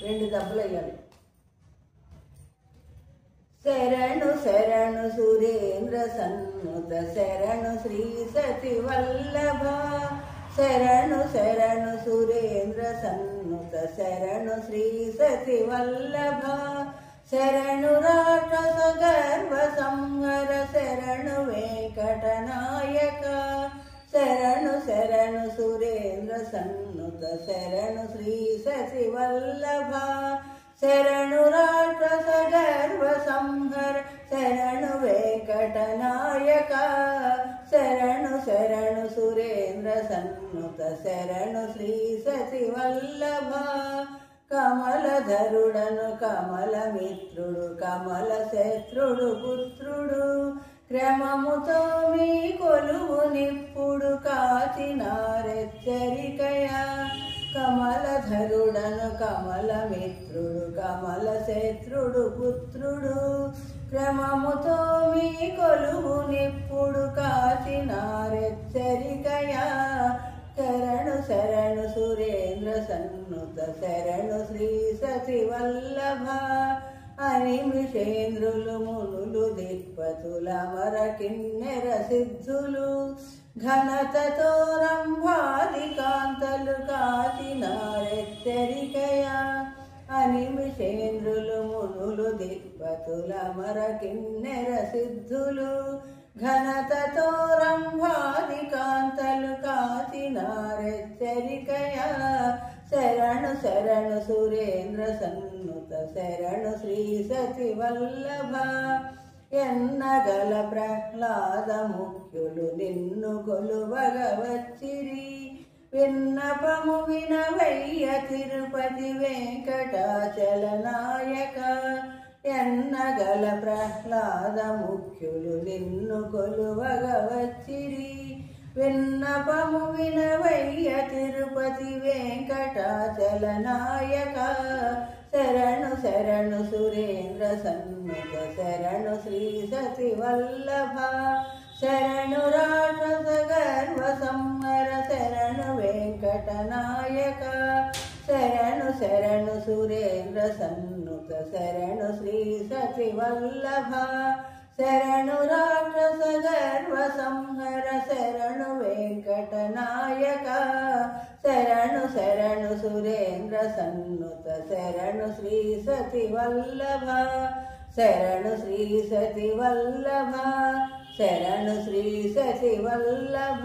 2 దెబ్బలు వేయాలి. శరణు శరణు సురేంద్ర సన్నుత శరణు శ్రీ సతి వల్లభ. శరణు శరణు సురేంద్ర సన్నుత శరణు శ్రీ సతి వల్లభ. శరణు రాక్షస గర్వ సంహర శరణు వెంకటనాయక. శరణు శరణు సురేంద్ర సన్నుత శరణు శ్రీ సతి వల్లభ. శరణు రాక్షస గర్వ సంహర శరణు వెంకటనాయక. శరణు శరణు సురేంద్ర సన్నుత శరణు శ్రీ సతి వల్లభ. కమలధరుడను కమలమిత్రుడు కమల శత్రుడు పుత్రుడు. క్రమముతో మీ కొలువు నిప్పుడు కాచినారెచ్చరికయా. కమలధరుడను కమలమిత్రుడు కమల శత్రుడు పుత్రుడు. క్రమముతో మీ కొలువు నిప్పుడు కాచినారెచ్చరికయా. శరణు శరణు సురేంద్ర సన్నుత శరణు శ్రీ సతి వల్లభ. అనిమిషేంద్రులు మునులు దిక్పతులమర కిన్నెర సిద్ధులు. ఘనతతో రంభాది కాంతలు కాచినారెచ్చరికయా. అనిమిషేంద్రులు మునులు దిక్పతులమర కిన్నెర సిద్ధులు. ఘనతతో రంభాది కాంతలు కాచినారెచ్చరికయా. శరణు శరణు సురేంద్ర సన్నుత శరణు శ్రీ సతి వల్లభ. ఎన్నగల ప్రహ్లాద ముఖ్యులు నిన్ను కొలువగవచ్చిరి. విన్నపము వినవయ్య తిరుపతి వెంకటాచలనాయక. ఎన్నగల ప్రహ్లాద ముఖ్యులు నిన్ను కొలువగవచ్చిరి. విన్నపము వినవయ్య తిరుపతి వెంకటాచలనాయక. శరణు శరణు సురేంద్ర సన్నుత శరణు శ్రీ సతి వల్లభ. శరణు రాక్షస గర్వ సంహర శరణు వెంకటనాయక. శరణు శరణు సురేంద్ర సన్నుత శరణు శ్రీ సతి వల్లభ. శరణు రాక్షస గర్వ సంహర శరణు వెంకటనాయక. శరణు శరణు సురేంద్ర సన్నుత శరణు శ్రీ సతి వల్లభ. శరణు శ్రీ సతి వల్లభ. శరణు శ్రీ సతి వల్లభ.